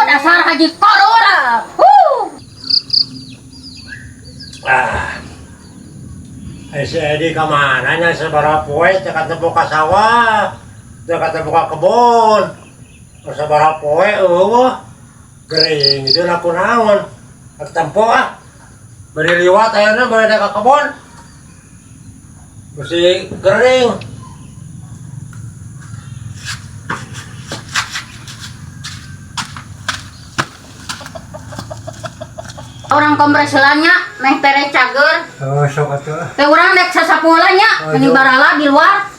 Dasar haji koror. Si Edi kemana nya sabaraha poe teh kata buka sawah, teh kata buka kebun. Sabaraha poe eueuh. Gering itu laku naon. Tempo beri liwat ayeuna bari ka kebun. Mesti gering. Orang kompreselanya meh tere cager. Oh, sok atuh. Teh urang dek sasapola nya meni barala di luar.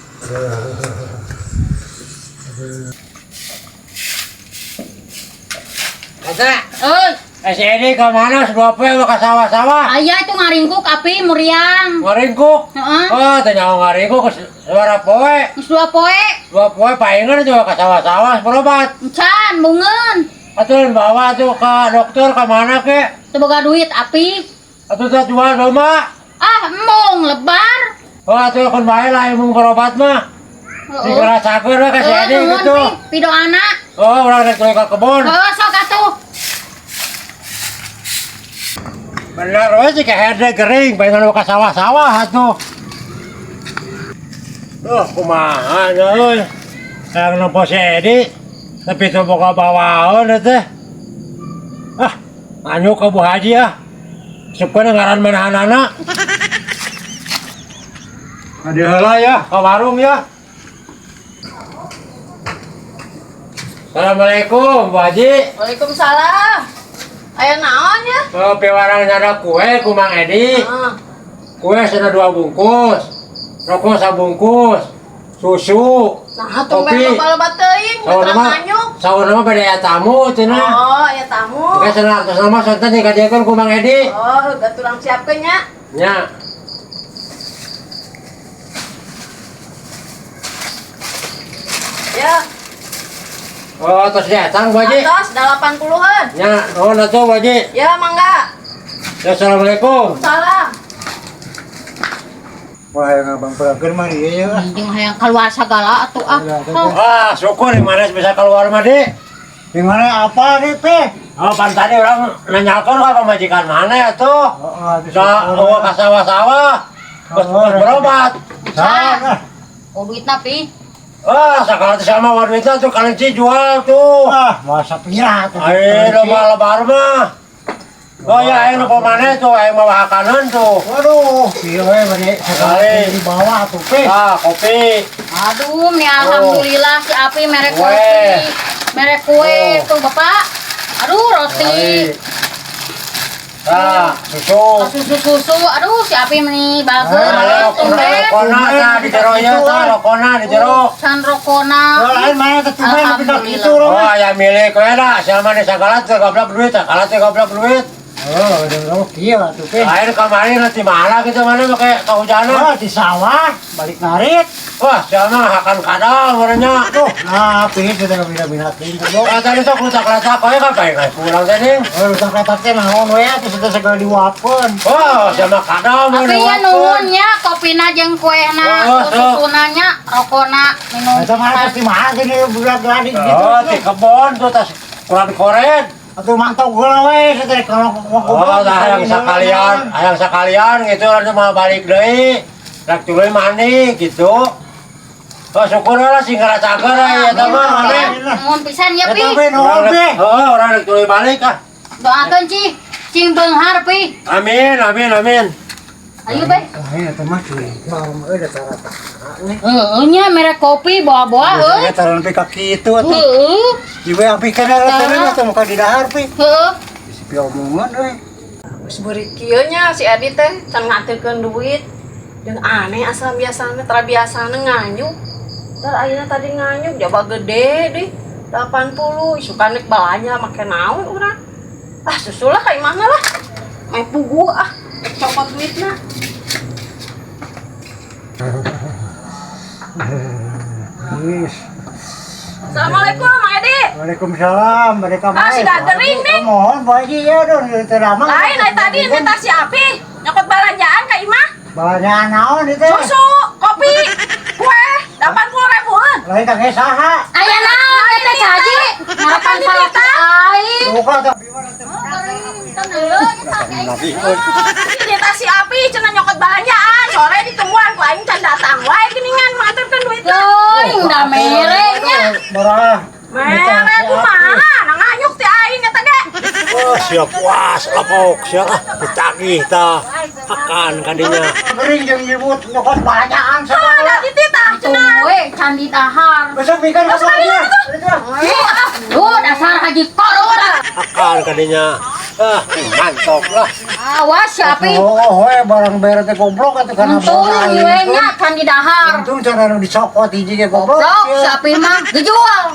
Kata, Euy, si Edi ke mana? Dua poe ka sawah-sawah. aya itu ngaringkuk api muriang. Ngaringkuk. Heeh. Oh, teh nyawa ngaringkuk suara poe. Geus 2 poe. Dua poe paengan juga ka sawah-sawah berobat. Encan bungeun. Atuh bawa tuh ke dokter ke mana ke? Teu boga duit api. Atuh teh jual domba. Embong lebar. Oh, atuh kun bae lah emang berobat mah. Dikira cager we ka si Edi gitu. Pido anak. Oh, urang rek ke kebun. Sok atuh. Bener we sih herde gering pengen ka sawah-sawah atuh. Kumaha euy. Hayang nempo si Edi. Tapi teu boga bawaon teh. Anu ka Bu Haji Sepeuna ngaran manahanana. Adi heula ya ka warung ya. Assalamualaikum Bu Haji. Waalaikumsalam. Aya naon ya? Pewarang nyada kue ku Mang Edi. Kue cenah 2 bungkus. Rokok sabungkus. Susu. Nah, tumben loba teuing, beneran nganyuk. Saurna mah bade aya tamu cenah. Oh, aya tamu. Oke cenah atas nama sonten dikadiekeun ku Mang Edi. Oh, gatulang siapkeun nya. Nya. Ya, Oh, tos datang Bu Haji. atos 80-an. Nya, nuhun atuh Bu Haji. Ya, mangga. Ya, assalamualaikum. Salam. Wah, yang abang perakeun mah ieu ya. Anjing hayang keluar sagala atuh Syukur mana bisa keluar mah Di. Di mana apa nih, Teh? Oh, pan tadi orang nanyakeun ka pamajikan mana atuh. Oh, Ka sawah-sawah. Geus berobat. Sana. Oh, duitna pi. Sakala teh sama wanita tuh kalenci jual tuh. Masa pirah tuh. Ayo lomba lebar mah. Oh ya, ayo nopo mana tuh, ayo bawa kanan tuh. Waduh, ieu we bade sekali di bawah tuh, Teh. Kopi. Aduh, nih alhamdulillah si Api merek Kue. kopi. Merek kue tuh, Bapak. Aduh, roti. Susu. Susu-susu. Aduh, si Api nih bagus. Tumben. Rokona di jero ya, rokona di jero. San rokona. Lain mana tuh tumben tapi tak gitu Oh, loh. ya milik we dah, siapa nih sagala teh goblok duit, sagala teh goblok duit. Oh, udah kieu tuh, Teh. Air kemarin nanti mana kita mana pakai kehujanan. Oh, di sawah balik ngarit. Wah, siapa akan kadal warnanya. Tuh, nah, pilih sudah bina-bina ting tuh. Tadi sok letak-letak we kan kayak pulang tadi. Oh, usah kata teh naon we atuh sudah segala diwapeun. Oh, siapa kadal Api ya nuhunnya kopina jeung kuehna, Oh, susuna nya, rokona, minum. Eta mah pasti mah gini budak-budak gitu. Oh, di kebon tuh tas kurang koren. Atuh mantau gula we teh kalau Oh, dah hayang sekalian gitu nanti mau balik deui. Rek tuluy mani gitu. Oh, syukur lah sing ngara cager ya eta mah mane. Nuhun pisan ya, Pi. Eta we nuhun we. Oh, orang rek tuluy balik Doakeun cing beunghar, Pi. Amin, amin, amin. Ayo, Be. Ayo eta mah cuy. Mau euy tarata. Nya merek kopi bawa-bawa euy. Eta taran pe ka kitu atuh. Heueuh. Ieu api kana rata atuh muka di dahar pe. Heueuh. Bisi pi omongan euy. Terus beri kieu nya si Edi teh can ngaturkeun duit. Dan aneh asal biasana tara biasana nganyuk. Dar ayeuna tadi nganyuk jaba gede deh. 80 isukan nek balanya make naon urang. Susulah ka imahna lah. Main puguh copot duitna. Yes. Assalamualaikum Mang Edi. Waalaikumsalam, bade ka Si gagering nih. Mohon bae ya don teu lama. Lain dari tadi minta si Api nyokot belanjaan ka imah. Balanya naon itu? Susu, kopi, kue, 80.000-an. Lain kage saha? Aya naon teh Haji? Ngarapan salah aing. Duka tapi Nabi Cerita si Api cenah nyokot balanjaan. Sore ditemuan ku aing can datang wae geuningan mengaturkeun duit. Teuing da merenya. marah. Mere kumaha? Nanganyuk ti aing eta ge. oh siap puas lapok siap ditagih tah akan kadinya Gering jeung nyebut nyokot banyaan Ada segala. di titah cenah. Tuwe candi dahar. Besok bikin apa dia? Duh, dasar haji korun. akan kadinya mantap lah Awas Api. Oh, barang beres teh goblok atuh kana Untung bola. ieu nya candi dahar. Untung cara nu dicopot hiji ge goblok. Goblok, si Api mah dijual.